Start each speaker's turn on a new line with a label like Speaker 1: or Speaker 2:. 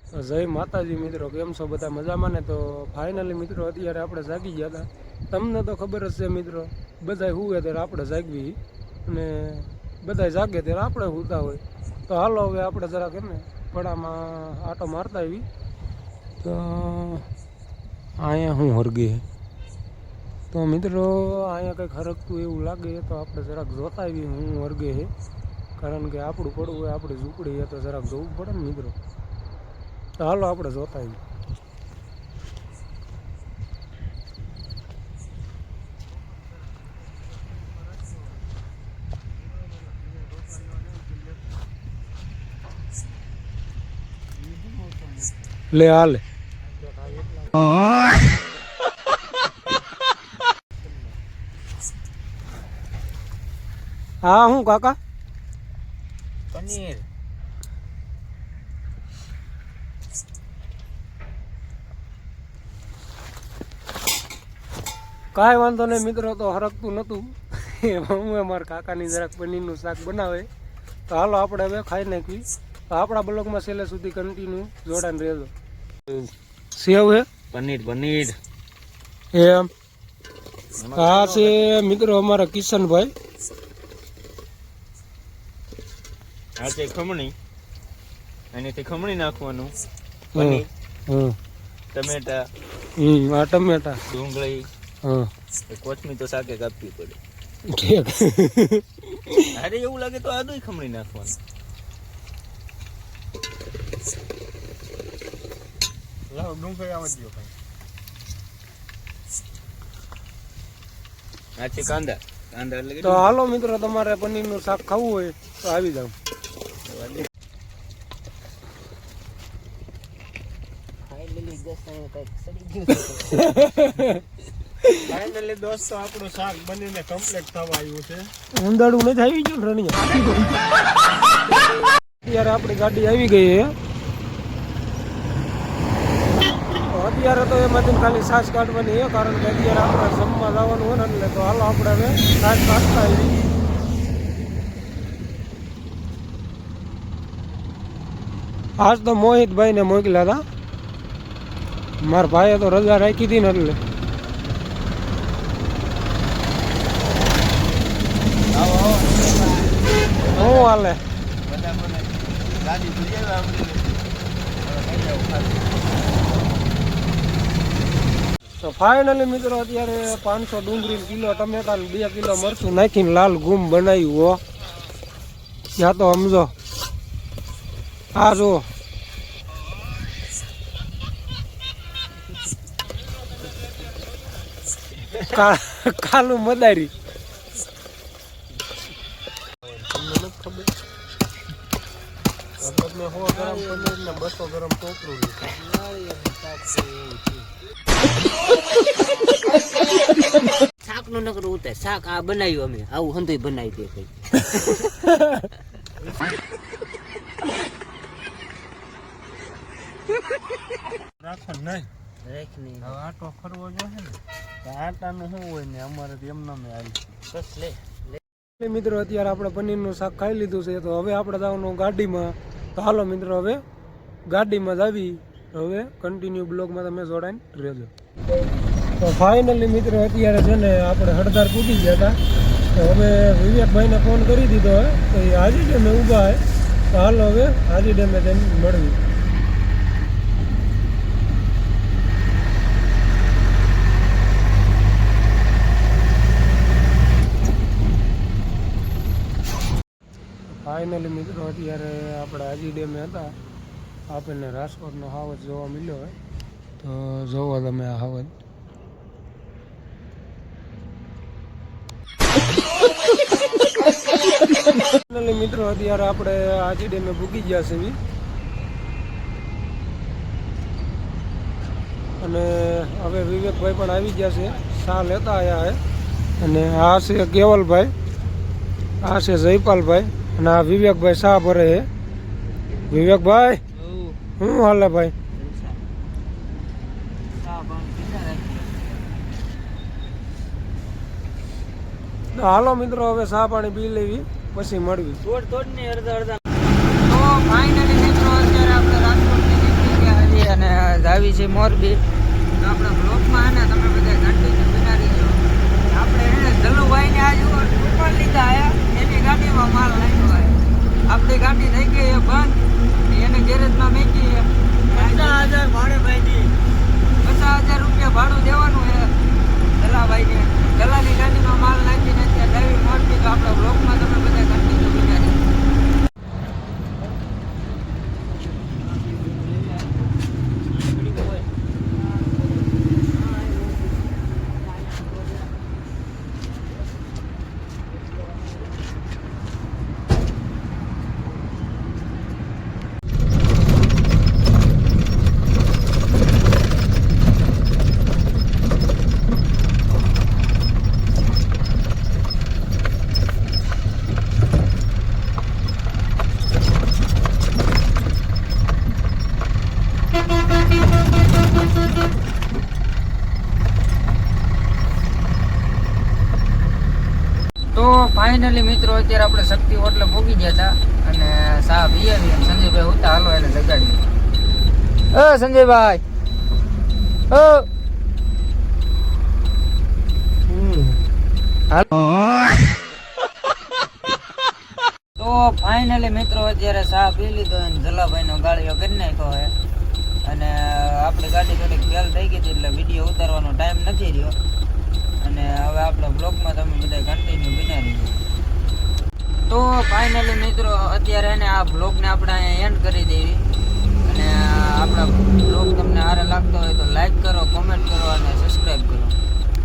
Speaker 1: જય માતાજી મિત્રો, કેમ છો બધા મજામાં ને? તો ફાઇનલી મિત્રો અત્યારે આપણે જાગી ગયા હતા. તમને તો ખબર જ છે મિત્રો, બધા હુવે ત્યારે આપણે જાગવી અને બધા જાગે ત્યારે આપણે સૂતા હોય. તો હાલો હવે આપણે જરાક ને પડામાં આટો મારતા આવી. તો અહીંયા શું હરગે તો મિત્રો અહીંયા કંઈક હરગતું એવું લાગે તો આપણે જરાક જોતા આવી હું હરગે છે. કારણ કે આપણું પડવું હોય આપણી ઝૂંપડી તો જરાક જોવું પડે ને મિત્રો. તો હાલો આપણે જોતા આવીએ. લે હાલે હા હું કાકા
Speaker 2: પનીર
Speaker 1: કાંઈ વાંધો નહીં મિત્રો. તો હરકતું નહોતું હું અમારા કાકાની જરાક પનીરનું શાક બનાવે. તો હાલો આપણે હવે ખાઈ નાખી. તો આપણા બ્લોગમાં છેલ્લે સુધી કન્ટિન્યુ જોડાને રહેજો. સેવ હે
Speaker 2: પનીર પનીર
Speaker 1: એમ આ છે મિત્રો અમારા કિશનભાઈ.
Speaker 2: આ છે ખમણી, એનાથી ખમણી નાખવાનું. પનીર, ટમેટા,
Speaker 1: આ ટમેટા,
Speaker 2: ડુંગળી,
Speaker 1: હા
Speaker 2: કોથમીર તો શાકે કાપવી પડે.
Speaker 1: ઠીક.
Speaker 2: અરે એવું લાગે તો આદુય ખમણી નાખવાનું. લાવ ડુંગળી આવવા દો ભાઈ. આ છે કાંદા કાંદા એટલે
Speaker 1: તો હાલો મિત્રો, તમારે પનીરનું શાક ખાવું હોય તો આવી જાવ.
Speaker 2: ફાઇનલી દોસ્તો આપણું શાક બનીને કમ્પ્લીટ થવા આવ્યું છે.
Speaker 1: ઊંધાડું નથી આવી ગયું રણિયા. અત્યારે આપણી ગાડી આવી ગઈ છે. અત્યારે તો એમાંથી ખાલી છાશ કાઢવાની છે, કારણ કે અત્યારે આપણે જમવા જવાનું હોય ને એટલે. તો હાલો આપણે હવે છાશ કાઢતા આવી. આજ તો મોહિતભાઈ ને મોકલ્યા હતા. મારા ભાઈએ તો રજા રાખી હતી ને એટલે. શું હાલે? તો ફાઇનલી મિત્રો અત્યારે 500 ડુંગળી, કિલો ટમેટા, 2 કિલો મરચું નાખીને લાલ ગુમ બનાવ્યું હો. ત્યાં તો સમજો આ જો કાલું મદારી. મેં 100 ગ્રામ પનીર ને 200 ગ્રામ ટોપરું
Speaker 3: શાક નું નકર ઉતાર શાક આ બનાવ્યું અમે આવું હંધુય બનાવી દે કઈ
Speaker 2: રાખો નહીં
Speaker 3: રાખની
Speaker 2: હવે આટો ફરવો જોઈએ ને. આટાનું શું હોય ને અમારે એમના મેં આવી
Speaker 3: બસ લે
Speaker 1: મિત્રો. અત્યારે આપણે પનીરનું શાક ખાઈ લીધું છે. તો હવે આપણે જવાનું ગાડીમાં. તો હાલો મિત્રો હવે ગાડીમાં જ આવી. હવે કન્ટિન્યુ બ્લોગમાં તમે જોડાઈને રહેજો. તો ફાઇનલી મિત્રો અત્યારે છે ને આપણે હળદાર પૂટી ગયા હતા. તો હવે વિવેકભાઈને ફોન કરી દીધો હોય તો એ હાજી ડેમે ઊભા હોય. તો હાલો હવે હાજી ડેમે જઈને મળવી. ફાઇનલી મિત્રો અત્યારે આપણે હાજી ડેમે હતા. આપણને રાજકોટનો હાવજ જોવા મળ્યો હોય તો જોવો તમે આ હાવજ. ફાઇનલી મિત્રો અત્યારે આપણે હાજી ડેમે ભૂગી ગયા છે અને હવે વિવેકભાઈ પણ આવી ગયા છે. શા લેતા આવ્યા છે. અને આ છે કેવલભાઈ, આ છે જયપાલભાઈ અને આ વિવેકભાઈ શા ભરે છે. વિવેકભાઈ શું હાલે ભાઈ? હાલો મિત્રો હવે ચા પાણી પી લેવી પછી મળવી.
Speaker 3: તોડ ને અડધા અડધા. તો ફાઇનલી મિત્રો અત્યારે આપણે રાજકોટથી નીકળી
Speaker 4: છીએ મોરબી. તો આપણા બ્લોકમાં હે ને તમે બધા કન્ટિન્યુ બિનારી જો. આપણે એને જલુભાઈને આજે ઉપર લીધા આયા એની ગાડીમાં માલ નાખ્યો હોય. આપણી ગાડી થઈ ગઈ એ બંધ એને ગેરેજમાં મેકી 50,000 ભાડે ભાઈ 50,000 રૂપિયા ભાડું દેવાનું છે દલાભાઈને. દલાની ગાડીમાં માલ નાખીને ત્યાં ડ્રાઈવિંગ મોરબી. તો આપણા બ્લોકમાં તમે બધા કન્ટિન્યુ બિનારી. તો ફાઇનલી મિત્રો અત્યારે આપણે શક્તિ હોટલે પહોંચી ગયા હતા અને સા પીએ સંજયભાઈ ઉતા હાલો એને જગાડી. સંજયભાઈ તો ફાઇનલી મિત્રો અત્યારે સા પી લીધો અને જલાભાઈનો ગાડીઓ કરી નાખ્યો છે અને આપણી ગાડી થોડીક ફેલ થઈ ગઈ હતી એટલે વિડીયો ઉતારવાનો ટાઈમ નથી રહ્યો. અને હવે આપણા બ્લોગમાં તમે બધા કન્ટિન્યુ બિના રહીએ. તો ફાઇનલી મિત્રો અત્યારે એને આ બ્લોગને આપણે અહીંયા એન્ડ કરી દેવી. અને આપણા બ્લોગ તમને સારા લાગતો હોય તો લાઈક કરો, કોમેન્ટ કરો અને સબસ્ક્રાઈબ કરો.